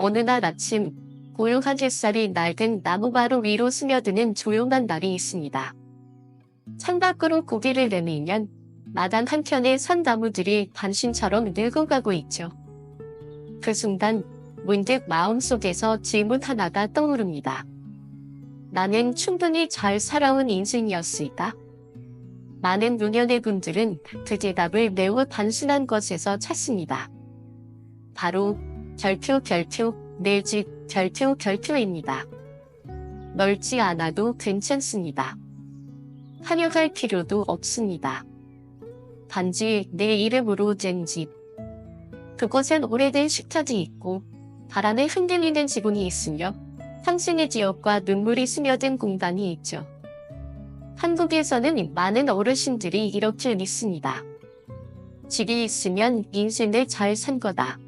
어느 날 아침, 고요한 햇살이 낡은 나무바로 위로 스며드는 조용한 날이 있습니다. 창밖으로 고개를 내밀면 마당 한켠의 산나무들이 단신처럼 늙어가고 있죠. 그 순간 문득 마음속에서 질문 하나가 떠오릅니다. 나는 충분히 잘 살아온 인생이었을까? 많은 노년의 분들은 그 대답을 매우 단순한 것에서 찾습니다. 바로 별표 내 집 별표입니다. 넓지 않아도 괜찮습니다. 화려할 필요도 없습니다. 단지 내 이름으로 된 집. 그곳엔 오래된 식탁이 있고 바람에 흔들리는 지붕이 있으며 당신의 지역과 눈물이 스며든 공간이 있죠. 한국에서는 많은 어르신들이 이렇게 믿습니다. 집이 있으면 인생을 잘 산 거다.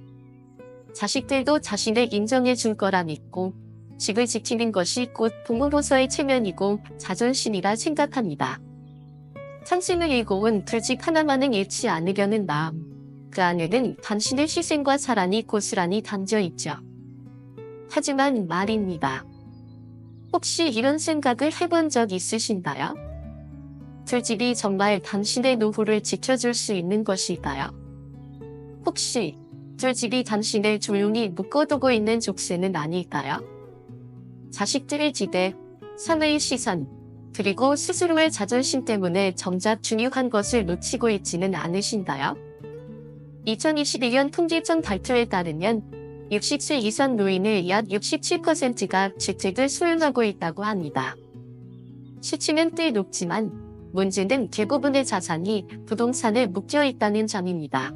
자식들도 자신을 인정해 줄 거라 믿고 집을 지키는 것이 곧 부모로서의 체면이고 자존심이라 생각합니다. 당신을 일궈온 그 집 하나만은 잃지 않으려는 마음. 그 안에는 당신의 희생과 사랑이 고스란히 담겨 있죠. 하지만 말입니다. 혹시 이런 생각을 해본 적 있으신가요? 그 집이 정말 당신의 노후를 지켜줄 수 있는 것일까요? 혹시 그 집이 당신을 조용히 묶어두고 있는 족쇄는 아닐까요? 자식들의 기대, 사회의 시선, 그리고 스스로의 자존심 때문에 정작 중요한 것을 놓치고 있지는 않으신가요? 2021년 통계청 발표에 따르면 60세 이상 노인의 약 67%가 주택을 소유하고 있다고 합니다. 수치는 꽤 높지만 문제는 대부분의 자산이 부동산에 묶여 있다는 점입니다.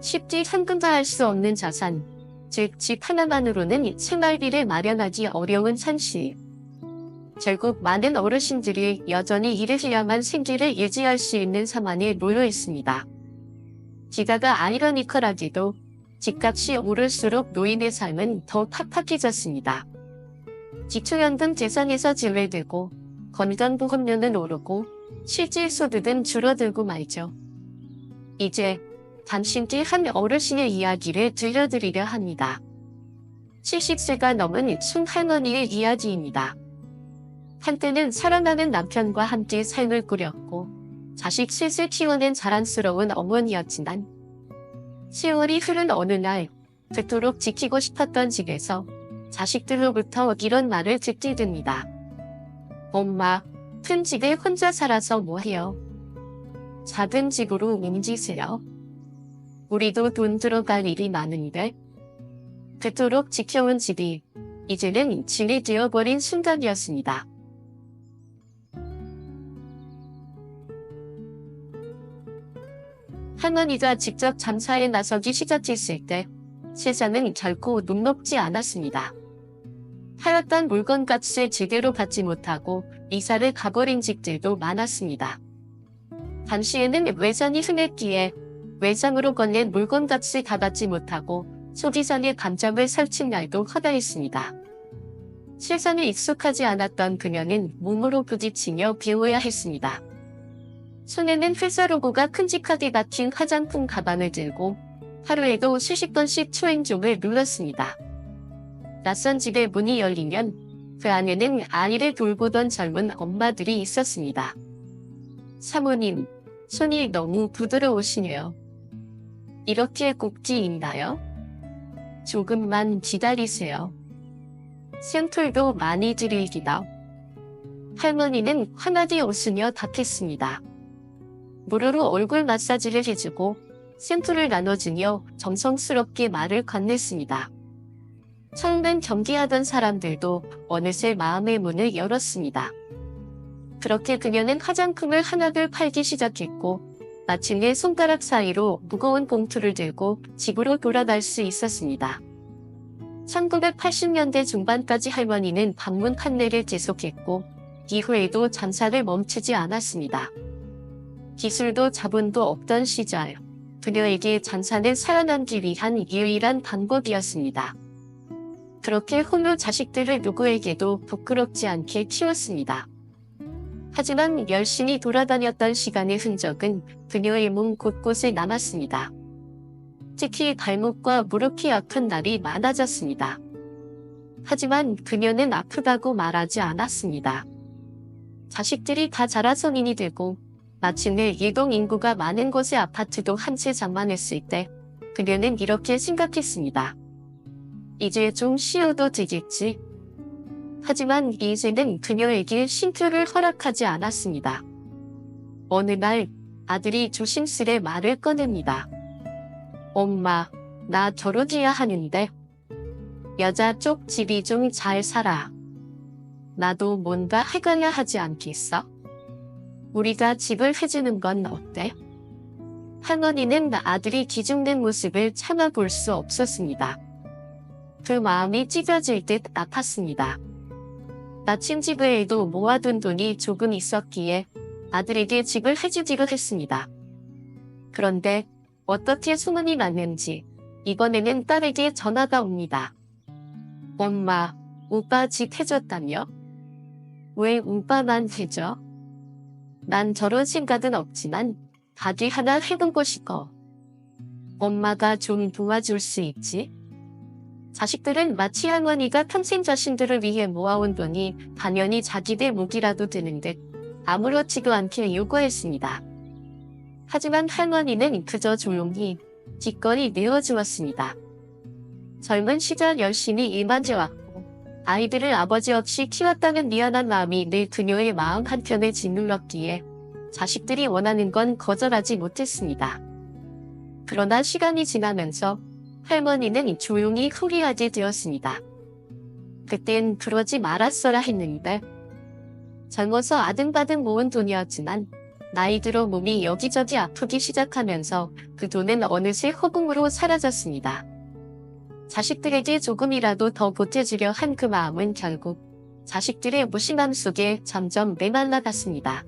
쉽게 현금화할 수 없는 자산, 즉 집 하나만으로는 생활비를 마련하기 어려운 현실. 결국 많은 어르신들이 여전히 일하셔야만 생계를 유지할 수 있는 상황에 놓여 있습니다. 게다가 아이러니컬하게도 집값이 오를수록 노인의 삶은 더 팍팍해졌습니다. 기초연금 재산에서 제외되고 건강보험료는 오르고 실질 소득은 줄어들고 말죠. 이제 당신께 한 어르신의 이야기를 들려드리려 합니다. 70세가 넘은 순할머니의 이야기입니다. 한때는 사랑하는 남편과 함께 삶을 꾸렸고 자식 셋을 키워낸 자랑스러운 어머니였지만 세월이 흐른 어느 날 그토록 지키고 싶었던 집에서 자식들로부터 이런 말을 듣게 됩니다. 엄마, 큰 집에 혼자 살아서 뭐해요? 작은 집으로 옮기세요. 우리도 돈 들어갈 일이 많은데. 그토록 지켜온 집이 이제는 짐이 되어버린 순간이었습니다. 할머니가 직접 장사에 나서기 시작했을 때 세상은 결코 녹록지 않았습니다. 하였던 물건값을 제대로 받지 못하고 이사를 가버린 집들도 많았습니다. 당시에는 외상이 흔했기에 외상으로 건넨 물건값을 다 받지 못하고 소비상의 감정을 설친 날도 허다했습니다. 세상에 익숙하지 않았던 그녀는 몸으로 부딪히며 배워야 했습니다. 손에는 회사 로고가 큼직하게 박힌 화장품 가방을 들고 하루에도 수십 번씩 초행종을 눌렀습니다. 낯선 집의 문이 열리면 그 안에는 아이를 돌보던 젊은 엄마들이 있었습니다. 사모님, 손이 너무 부드러우시네요. 이렇게 꼭지인가요? 조금만 기다리세요. 샘플도 많이 드릴기다. 할머니는 화나게 웃으며 답했습니다. 무료로 얼굴 마사지를 해주고 샘플을 나눠주며 정성스럽게 말을 건넸습니다. 처음엔 경계하던 사람들도 어느새 마음의 문을 열었습니다. 그렇게 그녀는 화장품을 하나둘 팔기 시작했고 마침내 손가락 사이로 무거운 봉투를 들고 집으로 돌아갈 수 있었습니다. 1980년대 중반까지 할머니는 방문 판매를 계속했고 이후에도 장사를 멈추지 않았습니다. 기술도 자본도 없던 시절, 그녀에게 장사는 살아남기 위한 유일한 방법이었습니다. 그렇게 홀로 자식들을 누구에게도 부끄럽지 않게 키웠습니다. 하지만 열심히 돌아다녔던 시간의 흔적은 그녀의 몸 곳곳에 남았습니다. 특히 발목과 무릎이 아픈 날이 많아졌습니다. 하지만 그녀는 아프다고 말하지 않았습니다. 자식들이 다 자라 성인이 되고 마침내 이동 인구가 많은 곳의 아파트도 한 채 장만했을 때 그녀는 이렇게 생각했습니다. 이제 좀 쉬어도 되겠지. 하지만 이제는 그녀에게 쉼표를 허락하지 않았습니다. 어느 날 아들이 조심스레 말을 꺼냅니다. 엄마, 나 결혼해야 하는데 여자 쪽 집이 좀 잘 살아. 나도 뭔가 해가야 하지 않겠어? 우리가 집을 해주는 건 어때? 할머니는 아들이 기죽는 모습을 참아볼 수 없었습니다. 그 마음이 찢어질 듯 아팠습니다. 나침집 외에도 모아둔 돈이 조금 있었기에 아들에게 집을 해주기로 했습니다. 그런데 어떻게 소문이 났는지 이번에는 딸에게 전화가 옵니다. 엄마, 오빠 집 해줬다며? 왜 오빠만 해줘? 난 저런 생각은 없지만 가게 하나 해보고 싶어. 엄마가 좀 도와줄 수 있지? 자식들은 마치 할머니가 평생 자신들을 위해 모아온 돈이 당연히 자기들 몫이라도 되는 듯 아무렇지도 않게 요구했습니다. 하지만 할머니는 그저 조용히 기꺼이 내어주었습니다. 젊은 시절 열심히 일만 해왔고 아이들을 아버지 없이 키웠다는 미안한 마음이 늘 그녀의 마음 한편에 짓눌렀기에 자식들이 원하는 건 거절하지 못했습니다. 그러나 시간이 지나면서 할머니는 조용히 후리하게 되었습니다. 그땐 그러지 말았어라 했는데 젊어서 아등바등 모은 돈이었지만 나이 들어 몸이 여기저기 아프기 시작하면서 그 돈은 어느새 허공으로 사라졌습니다. 자식들에게 조금이라도 더 보태주려 한 그 마음은 결국 자식들의 무심함 속에 점점 메말라갔습니다.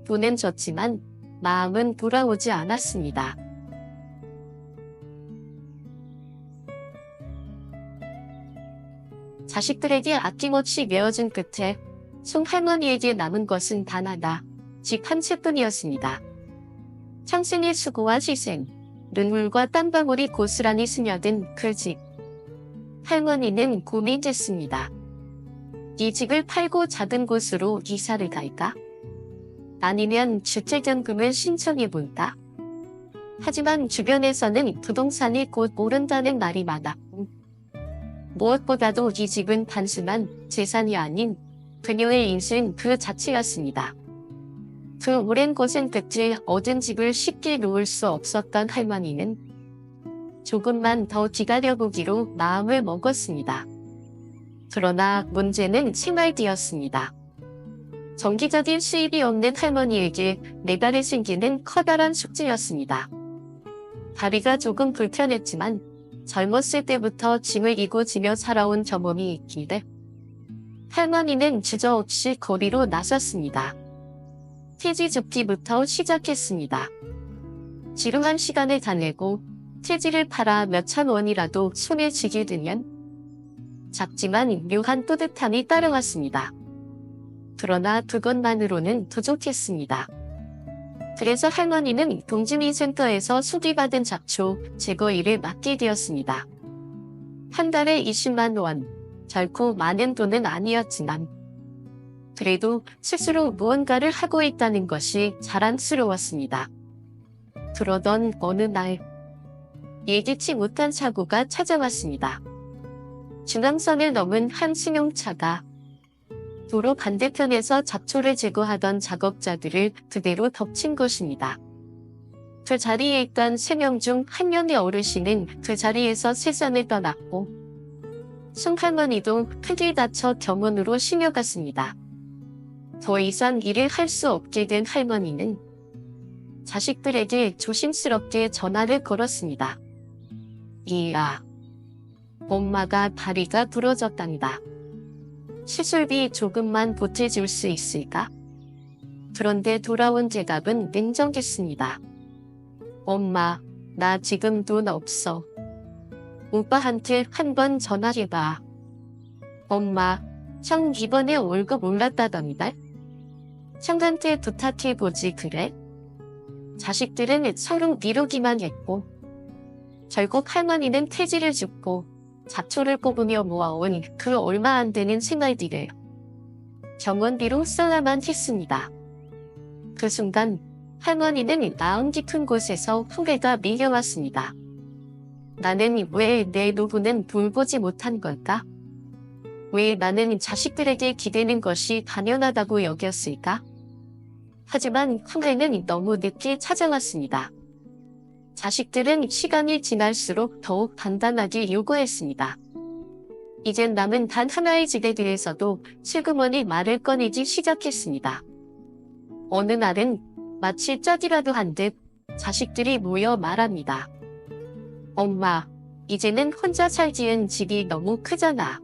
돈은 줬지만 마음은 돌아오지 않았습니다. 자식들에게 아낌없이 메어준 끝에 송할머니에게 남은 것은 단 하나, 집 한 채뿐이었습니다. 평생의 수고와 희생, 눈물과 땀방울이 고스란히 스며든 그 집. 할머니는 고민했습니다. 이 집을 팔고 작은 곳으로 이사를 갈까? 아니면 주택연금을 신청해볼까? 하지만 주변에서는 부동산이 곧 오른다는 말이 많았고 무엇보다도 이 집은 단순한 재산이 아닌 그녀의 인생 그 자체였습니다. 그 오랜 고생 끝에 얻은 집을 쉽게 놓을 수 없었던 할머니는 조금만 더 기다려보기로 마음을 먹었습니다. 그러나 문제는 생활비였습니다. 정기적인 수입이 없는 할머니에게 매달에 생기는 커다란 숙제였습니다. 다리가 조금 불편했지만 젊었을 때부터 짐을 이고 지며 살아온 경험이 있기에 할머니는 주저없이 거리로 나섰습니다. 퇴지 줍기부터 시작했습니다. 지루한 시간을 달래고 퇴지를 팔아 몇천 원이라도 손에 쥐게 되면 작지만 묘한 뿌듯함이 따라왔습니다. 그러나 그것만으로는 부족했습니다. 그래서 할머니는 동주민센터에서 수리받은 잡초 제거 일을 맡게 되었습니다. 한 달에 20만 원, 결코 많은 돈은 아니었지만 그래도 스스로 무언가를 하고 있다는 것이 자랑스러웠습니다. 그러던 어느 날 예기치 못한 사고가 찾아왔습니다. 중앙선을 넘은 한 승용차가 도로 반대편에서 잡초를 제거하던 작업자들을 그대로 덮친 것입니다. 그 자리에 있던 3명 중 1명의 어르신은 그 자리에서 세상을 떠났고 송할머니도 크게 다쳐 병원으로 실려갔습니다. 더 이상 일을 할 수 없게 된 할머니는 자식들에게 조심스럽게 전화를 걸었습니다. 이야, 엄마가 다리가 부러졌단다. 시술비 조금만 보태줄 수 있을까? 그런데 돌아온 대답은 냉정했습니다. 엄마, 나 지금 돈 없어. 오빠한테 한번 전화해봐. 엄마, 형 이번에 월급 올랐다던데? 형한테 부탁해보지 그래? 자식들은 서로 미루기만 했고 결국 할머니는 퇴지를 줍고 잡초를 뽑으며 모아온 그 얼마 안 되는 생활비를 병원비로 써야만 했습니다. 그 순간 할머니는 마음 깊은 곳에서 후회가 밀려왔습니다. 나는 왜 내 노부는 돌보지 못한 걸까? 왜 나는 자식들에게 기대는 것이 당연하다고 여겼을까? 하지만 후회는 너무 늦게 찾아왔습니다. 자식들은 시간이 지날수록 더욱 단단하게 요구했습니다. 이젠 남은 단 하나의 집에 대해서도 슬그머니 말을 꺼내기 시작했습니다. 어느 날은 마치 짝이라도 한 듯 자식들이 모여 말합니다. 엄마, 이제는 혼자 살기엔 집이 너무 크잖아.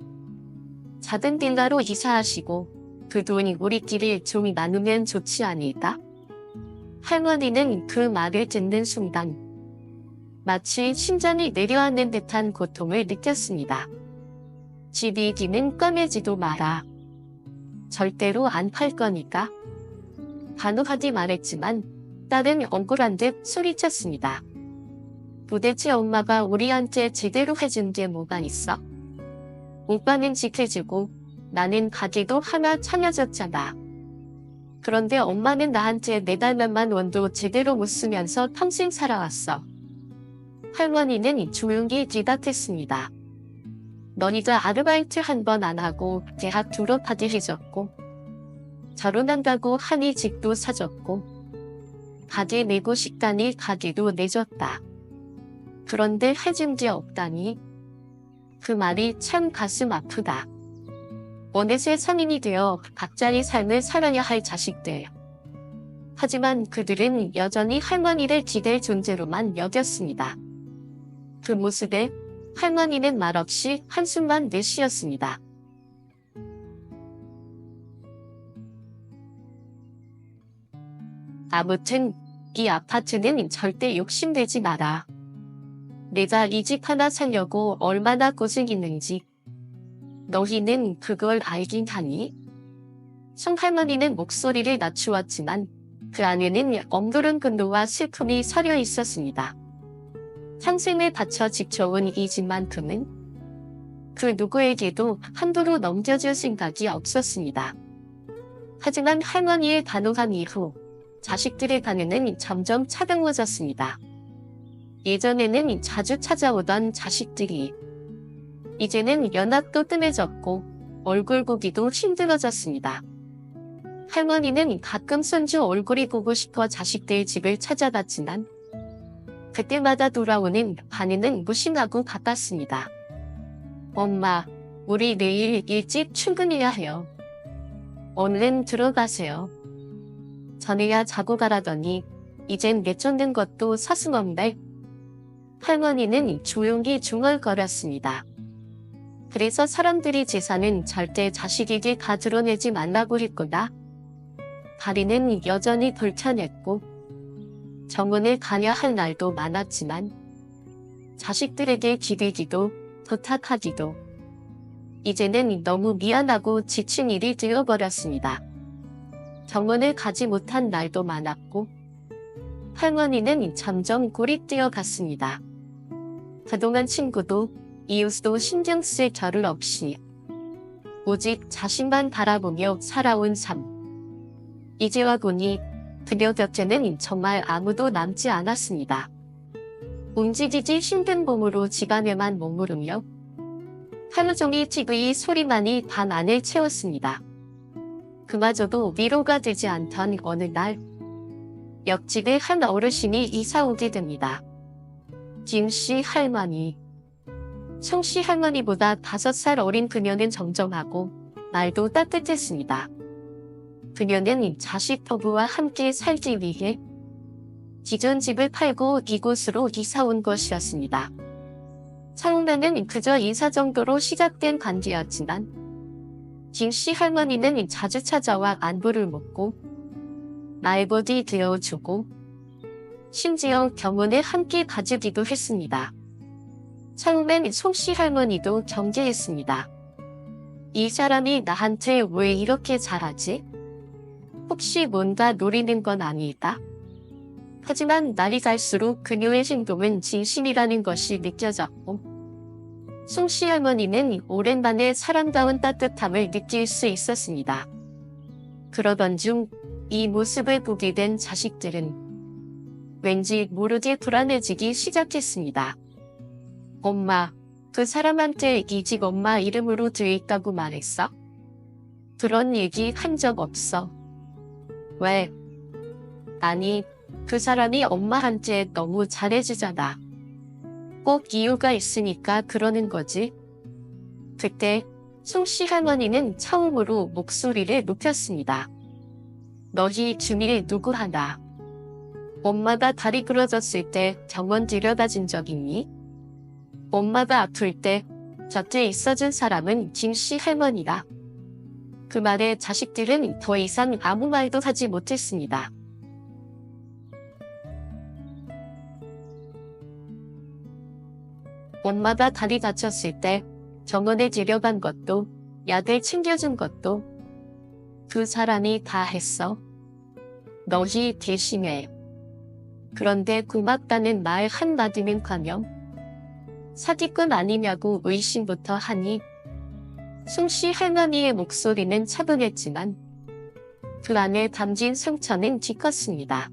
작은 빌라로 이사하시고 그 돈 우리끼리 좀 나누면 좋지 않을까? 할머니는 그 말을 듣는 순간 마치 심장이 내려앉는 듯한 고통을 느꼈습니다. 집이 기는 까매지도 마라. 절대로 안 팔 거니까. 단호하게 말했지만 딸은 억울한 듯 소리쳤습니다. 도대체 엄마가 우리한테 제대로 해준 게 뭐가 있어? 오빠는 지켜주고 나는 가게도 하나 차려줬잖아. 그런데 엄마는 나한테 매달몇만 원도 제대로 못 쓰면서 평생 살아왔어. 할머니는 조용히 대답했습니다. 너희도 아르바이트 한 번 안 하고 대학 졸업하게 해줬고 결혼한다고 하니 집도 사줬고 가게 내고 식단이 가게도 내줬다. 그런데 해준 게 없다니. 그 말이 참 가슴 아프다. 어느새 성인이 되어 각자의 삶을 살아야 할 자식들. 하지만 그들은 여전히 할머니를 기댈 존재로만 여겼습니다. 그 모습에 할머니는 말없이 한숨만 내쉬었습니다. 아무튼 이 아파트는 절대 욕심내지 마라. 내가 이 집 하나 살려고 얼마나 고생했는지 너희는 그걸 알긴 하니? 송할머니는 목소리를 낮추었지만 그 안에는 엉그른 분노와 슬픔이 서려 있었습니다. 평생을 바쳐 지켜온 이 집만큼은 그 누구에게도 함부로 넘겨줄 생각이 없었습니다. 하지만 할머니의 단호한 이후 자식들의 반응은 점점 차가워졌습니다. 예전에는 자주 찾아오던 자식들이 이제는 연락도 뜸해졌고 얼굴 보기도 힘들어졌습니다. 할머니는 가끔 손주 얼굴이 보고 싶어 자식들 집을 찾아갔지만 그때마다 돌아오는 반응은 무심하고 바빴습니다. 엄마, 우리 내일 일찍 출근해야 해요. 얼른 들어가세요. 전에야 자고 가라더니 이젠 내쫓는 것도 서슴없네. 할머니는 조용히 중얼거렸습니다. 그래서 사람들이 재산은 절대 자식에게 다 드러내지 말라고 했구나. 다리는 여전히 불편했고 정원에 가야 할 날도 많았지만 자식들에게 기대기도 부탁하기도 이제는 너무 미안하고 지친 일이 되어버렸습니다. 정원을 가지 못한 날도 많았고 할머니는 점점 고립되어 갔습니다. 그동안 친구도 이웃도 신경 쓸 겨를 없이 오직 자신만 바라보며 살아온 삶. 이제와 보니 그녀 곁에는 정말 아무도 남지 않았습니다. 움직이기 힘든 몸으로 집안에만 머무르며 하루 종일 TV 소리만이 방 안을 채웠습니다. 그마저도 위로가 되지 않던 어느 날 옆집에 한 어르신이 이사 오게 됩니다. 김씨 할머니. 송씨 할머니보다 5살 어린 그녀는 정정하고 말도 따뜻했습니다. 그녀는 자식 부부와 함께 살기 위해 기존 집을 팔고 이곳으로 이사 온 것이었습니다. 처음에는 그저 인사 정도로 시작된 관계였지만 김씨 할머니는 자주 찾아와 안부를 묻고 말벌이 되어주고 심지어 병원에 함께 가주기도 했습니다. 처음엔 송씨 할머니도 경계했습니다. 이 사람이 나한테 왜 이렇게 잘하지? 혹시 뭔가 노리는 건 아닐까? 하지만 날이 갈수록 그녀의 행동은 진심이라는 것이 느껴졌고 송씨 할머니는 오랜만에 사람다운 따뜻함을 느낄 수 있었습니다. 그러던 중 이 모습을 보게 된 자식들은 왠지 모르게 불안해지기 시작했습니다. 엄마, 그 사람한테 이 집 엄마 이름으로 돼 있다고 말했어? 그런 얘기 한 적 없어. 왜? 아니, 그 사람이 엄마한테 너무 잘해주잖아. 꼭 이유가 있으니까 그러는 거지. 그때 송씨 할머니는 처음으로 목소리를 높였습니다. 너희 주민이 누구 하나? 엄마가 다리 부러졌을 때 병원 데려다 준 적 있니? 엄마가 아플 때 곁에 있어준 사람은 김씨 할머니다. 그 말에 자식들은 더 이상 아무 말도 하지 못했습니다. 엄마가 다리 다쳤을 때 병원에 데려간 것도 약을 챙겨준 것도 그 사람이 다 했어. 너희 대신에. 그런데 고맙다는 말 한마디는 가명. 사기꾼 아니냐고 의심부터 하니 송씨 할머니의 목소리는 차분했지만 그 안에 담긴 상처는 더 컸습니다.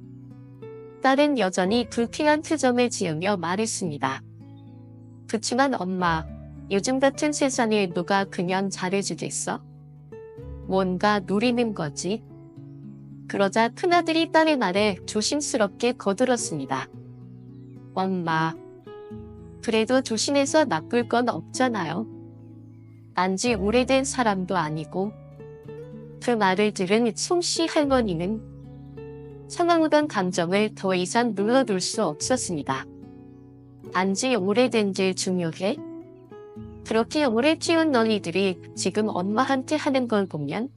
딸은 여전히 불쾌한 표정을 지으며 말했습니다. 그치만 엄마, 요즘 같은 세상에 누가 그냥 잘해주겠어? 뭔가 노리는 거지. 그러자 큰아들이 딸의 말에 조심스럽게 거들었습니다. 엄마, 그래도 조심해서 나쁠 건 없잖아요. 안지 오래된 사람도 아니고. 그 말을 들은 송씨 할머니는 상황오던 감정을 더 이상 눌러둘 수 없었습니다. 안지 오래된 게 중요해? 그렇게 오래 키운 너희들이 지금 엄마한테 하는 걸 보면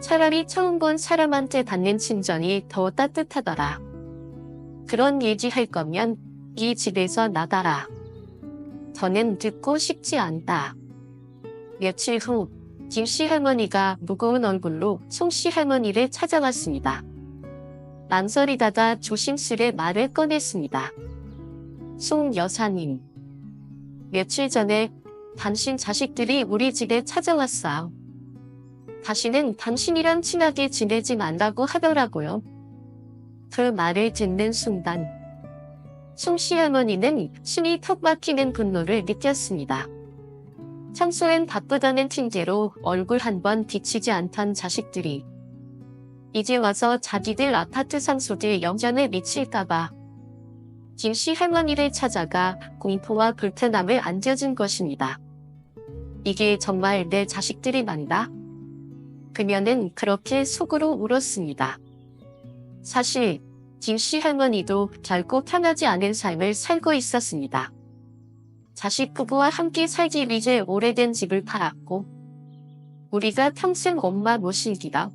차라리 처음 본 사람한테 받는 친정이 더 따뜻하더라. 그런 얘기 할 거면 이 집에서 나가라. 더는 듣고 싶지 않다. 며칠 후 김씨 할머니가 무거운 얼굴로 송씨 할머니를 찾아왔습니다. 망설이다가 조심스레 말을 꺼냈습니다. 송 여사님, 며칠 전에 당신 자식들이 우리 집에 찾아왔어요. 다시는 당신이랑 친하게 지내지 말라고 하더라고요. 그 말을 듣는 순간 송씨 할머니는 숨이 턱 막히는 분노를 느꼈습니다. 평소엔 바쁘다는 핑계로 얼굴 한 번 비치지 않던 자식들이 이제 와서 자기들 아파트 상속에 영향을 미칠까봐 김씨 할머니를 찾아가 공포와 불편함을 안겨준 것입니다. 이게 정말 내 자식들이 맞나? 그녀는 그렇게 속으로 울었습니다. 사실 김씨 할머니도 결코 편하지 않은 삶을 살고 있었습니다. 자식 부부와 함께 살기 위해 오래된 집을 팔았고 우리가 평생 엄마 모시기다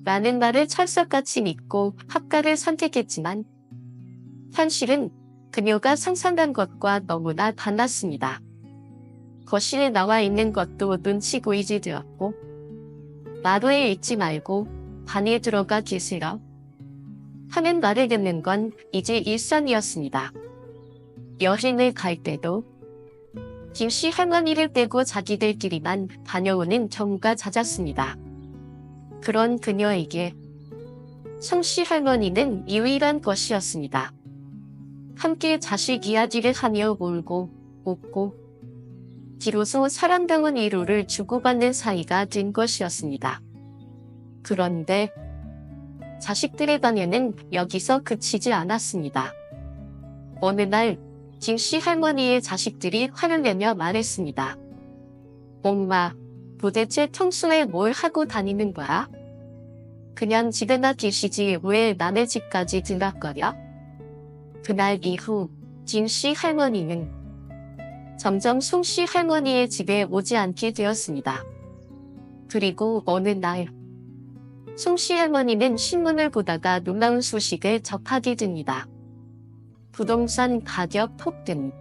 라는 말을 철석같이 믿고 합가를 선택했지만 현실은 그녀가 상상한 것과 너무나 달랐습니다. 거실에 나와 있는 것도 눈치 보이게 되었고 마루에 있지 말고 방에 들어가 계세요 하는 말을 듣는 건 이제 일상이었습니다. 여행을 갈 때도 김씨 할머니를 빼고 자기들끼리만 다녀오는 경우가 잦았습니다. 그런 그녀에게 송씨 할머니는 유일한 것이었습니다. 함께 자식 이야기를 하며 울고 웃고 비로소 사랑다운 위로를 주고받는 사이가 된 것이었습니다. 그런데 자식들의 방해는 여기서 그치지 않았습니다. 어느 날 김씨 할머니의 자식들이 화를 내며 말했습니다. 엄마, 도대체 평소에 뭘 하고 다니는 거야? 그냥 집에나 계시지 왜 남의 집까지 들락거려? 그날 이후 김씨 할머니는 점점 송씨 할머니의 집에 오지 않게 되었습니다. 그리고 어느 날 송씨 할머니는 신문을 보다가 놀라운 소식을 접하게 됩니다. 부동산 가격 폭등.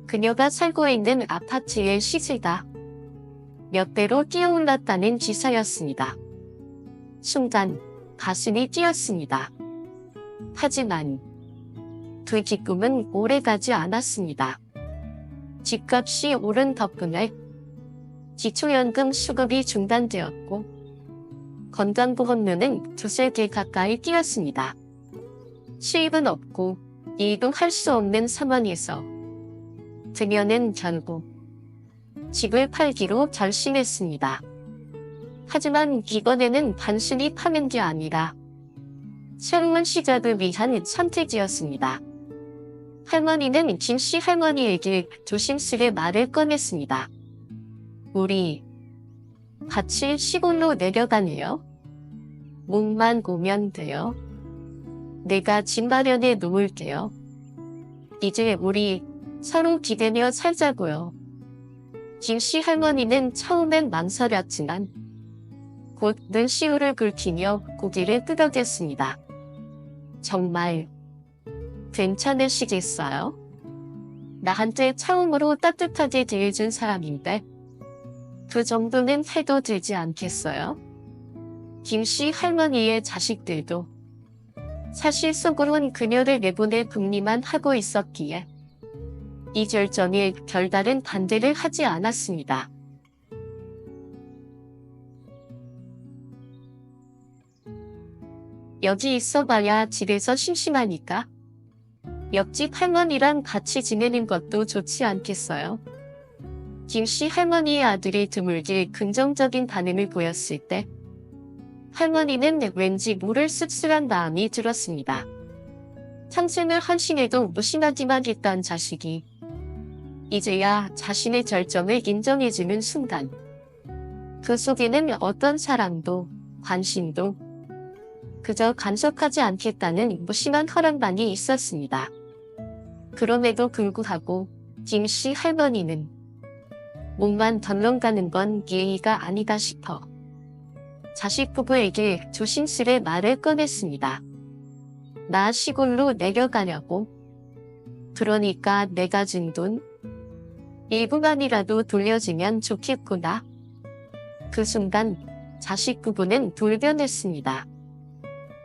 그녀가 살고 있는 아파트의 시세가 몇 배로 뛰어올랐다는 기사였습니다. 순간 가슴이 뛰었습니다. 하지만 그 기쁨은 오래가지 않았습니다. 집값이 오른 덕분에 기초연금 수급이 중단되었고 건강보험료는 두세 개 가까이 뛰었습니다. 수입은 없고 일도 할 수 없는 상황에서 그녀는 결국 집을 팔기로 결심했습니다. 하지만 이번에는 단순히 파는 게 아니라 새로운 시작을 위한 선택이었습니다. 할머니는 김씨 할머니에게 조심스레 말을 꺼냈습니다. 우리 같이 시골로 내려가네요. 몸만 오면 돼요. 내가 집 마련해 놓을게요. 이제 우리 서로 기대며 살자고요. 김씨 할머니는 처음엔 망설였지만 곧 눈시울을 붉히며 고개를 끄덕였습니다. 정말 괜찮으시겠어요? 나한테 처음으로 따뜻하게 대해준 사람인데 그 정도는 해도 되지 않겠어요? 김씨 할머니의 자식들도 사실 속으론 그녀를 내보낼 궁리만 하고 있었기에 이 결정에 별다른 반대를 하지 않았습니다. 여기 있어봐야 집에서 심심하니까 옆집 할머니랑 같이 지내는 것도 좋지 않겠어요? 김씨 할머니의 아들이 드물게 긍정적인 반응을 보였을 때 할머니는 왠지 모를 씁쓸한 마음이 들었습니다. 평생을 헌신해도 무심하기만 했던 자식이 이제야 자신의 결정을 인정해주는 순간 그 속에는 어떤 사랑도 관심도 그저 간섭하지 않겠다는 무심한 허락만이 있었습니다. 그럼에도 불구하고 김씨 할머니는 몸만 덜렁 가는 건 예의가 아니다 싶어 자식 부부에게 조심스레 말을 꺼냈습니다. 나 시골로 내려가려고. 그러니까 내가 준 돈 일부만이라도 돌려주면 좋겠구나. 그 순간 자식 부부는 돌변했습니다.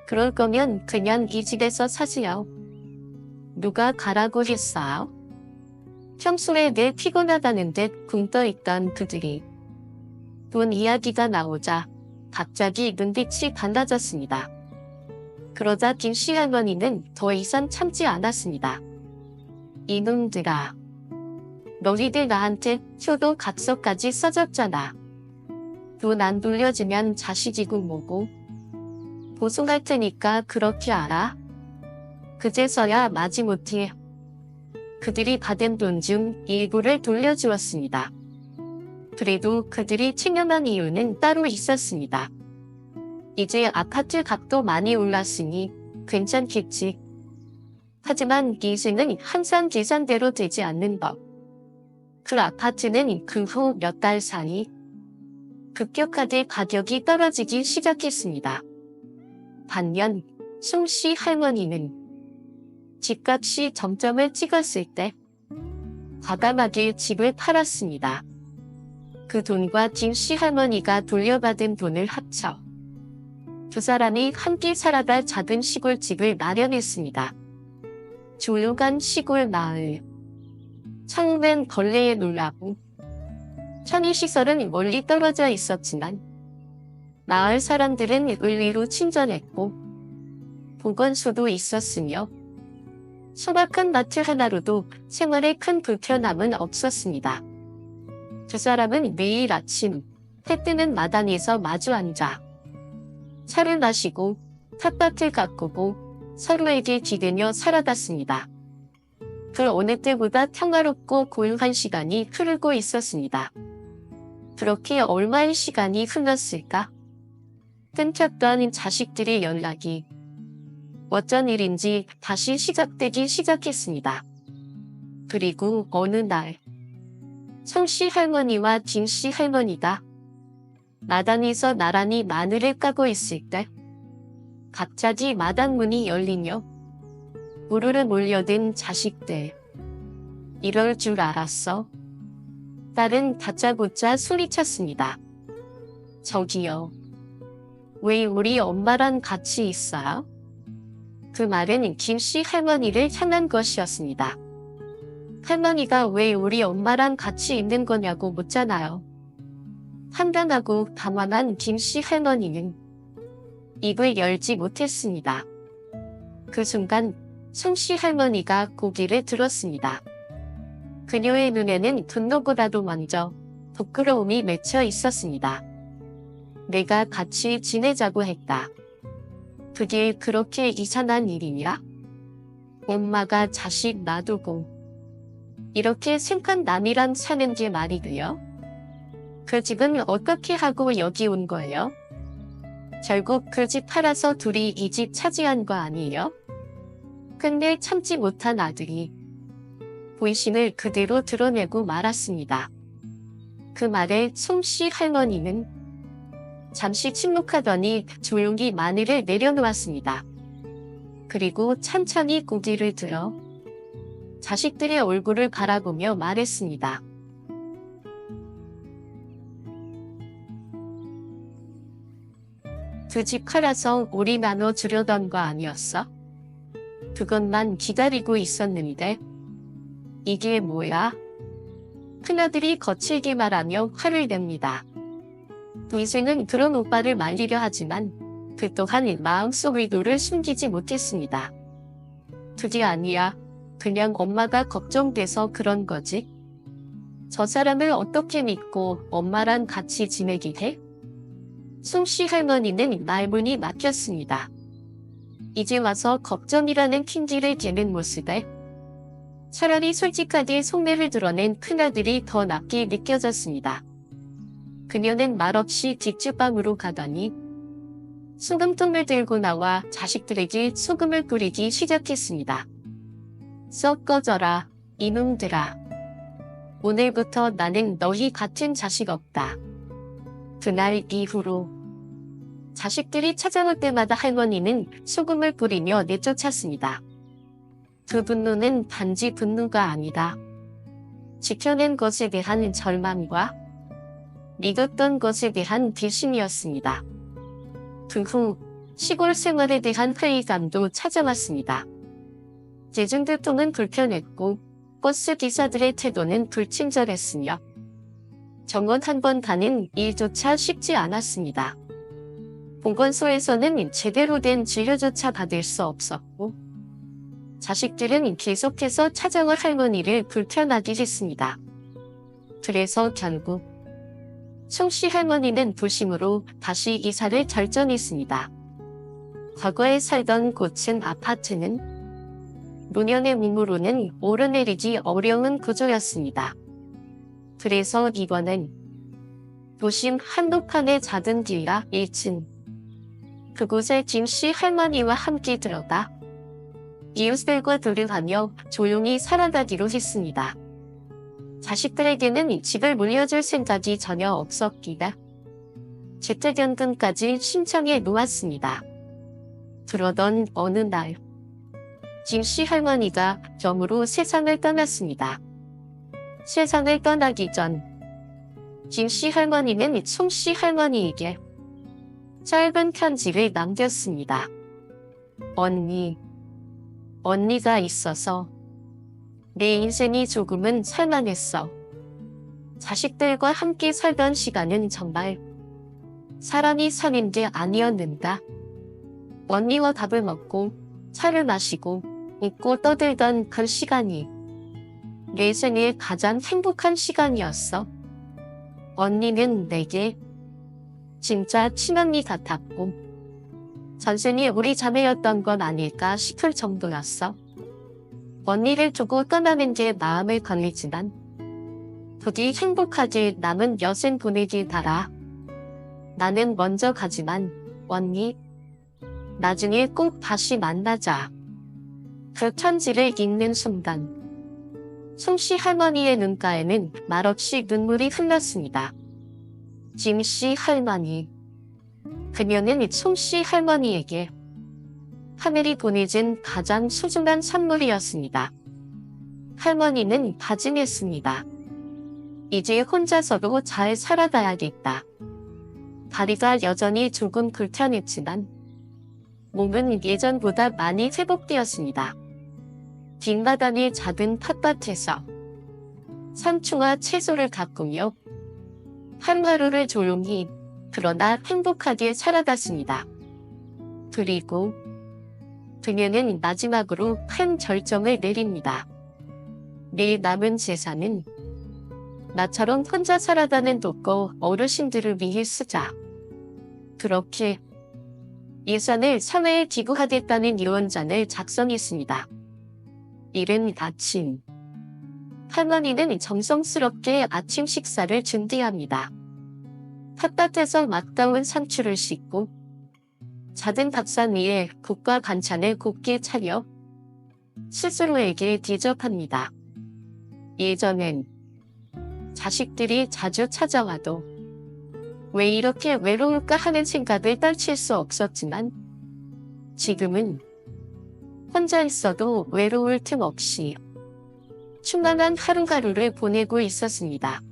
그럴 거면 그냥 이 집에서 사세요. 누가 가라고 했어요? 평소에 늘 피곤하다는 듯 붕 떠있던 그들이 돈 이야기가 나오자 갑자기 눈빛이 달라졌습니다. 그러자 김씨 할머니는 더 이상 참지 않았습니다. 이놈들아, 너희들 나한테 효도 각서까지 써줬잖아. 돈 안 돌려주면 자식이고 뭐고 보송할 테니까 그렇게 알아? 그제서야 마지못해 그들이 받은 돈 중 일부를 돌려주었습니다. 그래도 그들이 체념한 이유는 따로 있었습니다. 이제 아파트 값도 많이 올랐으니 괜찮겠지. 하지만 기세는 항상 계산대로 되지 않는 법. 그 아파트는 그 후 몇 달 사이 급격하게 가격이 떨어지기 시작했습니다. 반면 송씨 할머니는 집값이 정점을 찍었을 때 과감하게 집을 팔았습니다. 그 돈과 김씨 할머니가 돌려받은 돈을 합쳐 두 사람이 함께 살아갈 작은 시골집을 마련했습니다. 조용한 시골 마을. 처음엔 벌레에 놀라고 편의시설은 멀리 떨어져 있었지만 마을 사람들은 의리로 친절했고 보건소도 있었으며 소박한 마트 하나로도 생활에 큰 불편함은 없었습니다. 두 사람은 매일 아침 해 뜨는 마당에서 마주 앉아 차를 마시고 텃밭을 가꾸고 서로에게 기대며 살아갔습니다. 그 어느 때보다 평화롭고 고요한 시간이 흐르고 있었습니다. 그렇게 얼마의 시간이 흘렀을까? 끊겼던 자식들의 연락이 어쩐 일인지 다시 시작되기 시작했습니다. 그리고 어느 날 송씨 할머니와 김씨 할머니가 마당에서 나란히 마늘을 까고 있을 때 갑자기 마당 문이 열리며 우르르 몰려든 자식들. 이럴 줄 알았어. 딸은 다짜고짜 소리쳤습니다. 저기요. 왜 우리 엄마랑 같이 있어요? 그 말은 김씨 할머니를 향한 것이었습니다. 할머니가 왜 우리 엄마랑 같이 있는 거냐고 묻잖아요. 판단하고 방황한 김씨 할머니는 입을 열지 못했습니다. 그 순간 송씨 할머니가 고개를 들었습니다. 그녀의 눈에는 분노보다도 먼저 부끄러움이 맺혀 있었습니다. 내가 같이 지내자고 했다. 그게 그렇게 이상한 일이냐? 엄마가 자식 놔두고 이렇게 생각 남이랑 사는 게 말이 돼요? 그 집은 어떻게 하고 여기 온 거예요? 결국 그 집 팔아서 둘이 이 집 차지한 거 아니에요? 근데 참지 못한 아들이 본심을 그대로 드러내고 말았습니다. 그 말에 송씨 할머니는 잠시 침묵하더니 조용히 마늘을 내려놓았습니다. 그리고 천천히 고개를 들어 자식들의 얼굴을 바라보며 말했습니다. 그 집 팔아서 우리 나눠주려던 거 아니었어? 그것만 기다리고 있었는데 이게 뭐야? 큰아들이 거칠게 말하며 화를 냅니다. 동생은 그런 오빠를 말리려 하지만 그 또한 마음속 의도를 숨기지 못했습니다. 그게 아니야. 그냥 엄마가 걱정돼서 그런 거지. 저 사람을 어떻게 믿고 엄마랑 같이 지내게 해? 송씨 할머니는 말문이 막혔습니다. 이제 와서 걱정이라는 핑계를 대는 모습에 차라리 솔직하게 속내를 드러낸 큰아들이 더 낫게 느껴졌습니다. 그녀는 말없이 뒷주방으로 가더니 소금통을 들고 나와 자식들에게 소금을 뿌리기 시작했습니다. 썩 꺼져라, 이놈들아. 오늘부터 나는 너희 같은 자식 없다. 그날 이후로 자식들이 찾아올 때마다 할머니는 소금을 뿌리며 내쫓았습니다. 그 분노는 단지 분노가 아니다. 지켜낸 것에 대한 절망과 믿었던 것에 대한 배신이었습니다. 그 후 시골 생활에 대한 회의감도 찾아왔습니다. 대중교통은 불편했고 버스 기사들의 태도는 불친절했으며 정원 한 번 가는 일조차 쉽지 않았습니다. 보건소에서는 제대로 된 진료조차 받을 수 없었고 자식들은 계속해서 찾아올 할머니를 불편하게 했습니다. 그래서 결국 송씨 할머니는 부심으로 다시 이사를 결정했습니다. 과거에 살던 고층 아파트는 노년의 몸으로는 오르내리기 어려운 구조였습니다. 그래서 이번엔 도심 한복판의 작은 빌라 1층 그곳에 김씨 할머니와 함께 들어가 이웃들과 교류하며 조용히 살아가기로 했습니다. 자식들에게는 집을 물려줄 생각이 전혀 없었기에 재택연금까지 신청해 놓았습니다. 그러던 어느 날 김씨 할머니가 병으로 세상을 떠났습니다. 세상을 떠나기 전 김씨 할머니는 송씨 할머니에게 짧은 편지를 남겼습니다. 언니가 있어서 내 인생이 조금은 살만했어. 자식들과 함께 살던 시간은 정말 사람이 사는 게 아니었는다. 언니와 밥을 먹고 차를 마시고 웃고 떠들던 그 시간이 내 생의 가장 행복한 시간이었어. 언니는 내게 진짜 친언니 같았고 전생이 우리 자매였던 건 아닐까 싶을 정도였어. 언니를 두고 떠나는 게 마음을 걸리지만 부디 행복하게 남은 여생 보내길 바라. 나는 먼저 가지만 언니 나중에 꼭 다시 만나자. 그 편지를 읽는 순간 송씨 할머니의 눈가에는 말없이 눈물이 흘렀습니다. 김씨 할머니. 그녀는 송씨 할머니에게 하늘이 보내준 가장 소중한 선물이었습니다. 할머니는 다짐했습니다. 이제 혼자서도 잘 살아가야겠다. 다리가 여전히 조금 불편했지만 몸은 예전보다 많이 회복되었습니다. 뒷마당의 작은 텃밭에서 상추와 채소를 가꾸며 하루하루를 조용히 그러나 행복하게 살아갔습니다. 그리고 그녀는 마지막으로 큰 결정을 내립니다. 내 남은 재산은 나처럼 혼자 살아가는 독거 어르신들을 위해 쓰자. 그렇게 예산을 사회에 기부하겠다는 유언장을 작성했습니다. 이른 아침, 할머니는 정성스럽게 아침 식사를 준비합니다. 텃밭에서 막 따온 상추를 씻고 작은 밥상 위에 국과 반찬을 곱게 차려 스스로에게 대접합니다. 예전엔 자식들이 자주 찾아와도 왜 이렇게 외로울까 하는 생각을 떨칠 수 없었지만 지금은 혼자 있어도 외로울 틈 없이 충만한 하루하루를 보내고 있었습니다.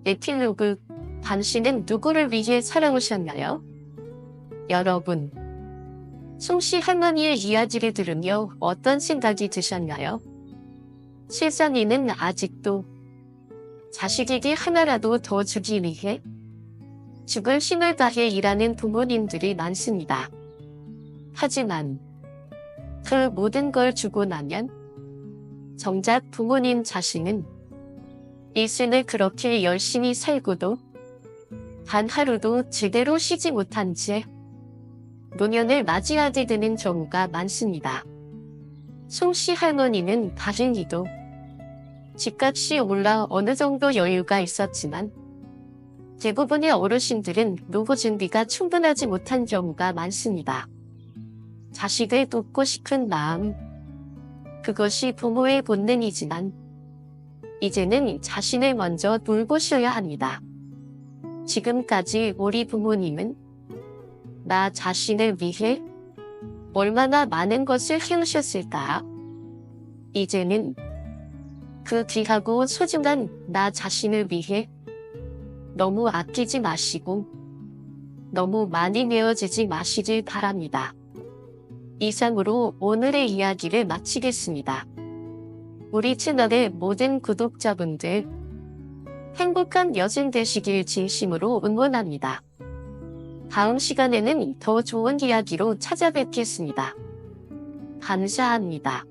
에필로그, 당신은 누구를 위해 살아오셨나요? 여러분, 송씨 할머니의 이야기를 들으며 어떤 생각이 드셨나요? 세상에는 아직도 자식에게 하나라도 더 주기 위해 죽을 힘을 다해 일하는 부모님들이 많습니다. 하지만 그 모든 걸 주고 나면 정작 부모님 자신은 일생을 그렇게 열심히 살고도 단 하루도 제대로 쉬지 못한 채 노년을 맞이하게 되는 경우가 많습니다. 송씨 할머니는 다행히도 집값이 올라 어느 정도 여유가 있었지만 대부분의 어르신들은 노후 준비가 충분하지 못한 경우가 많습니다. 자식을 돕고 싶은 마음, 그것이 부모의 본능이지만 이제는 자신을 먼저 돌보셔야 합니다. 지금까지 우리 부모님은 나 자신을 위해 얼마나 많은 것을 해오셨을까? 이제는 그 귀하고 소중한 나 자신을 위해 너무 아끼지 마시고 너무 많이 내어지지 마시길 바랍니다. 이상으로 오늘의 이야기를 마치겠습니다. 우리 채널의 모든 구독자분들 행복한 여생 되시길 진심으로 응원합니다. 다음 시간에는 더 좋은 이야기로 찾아뵙겠습니다. 감사합니다.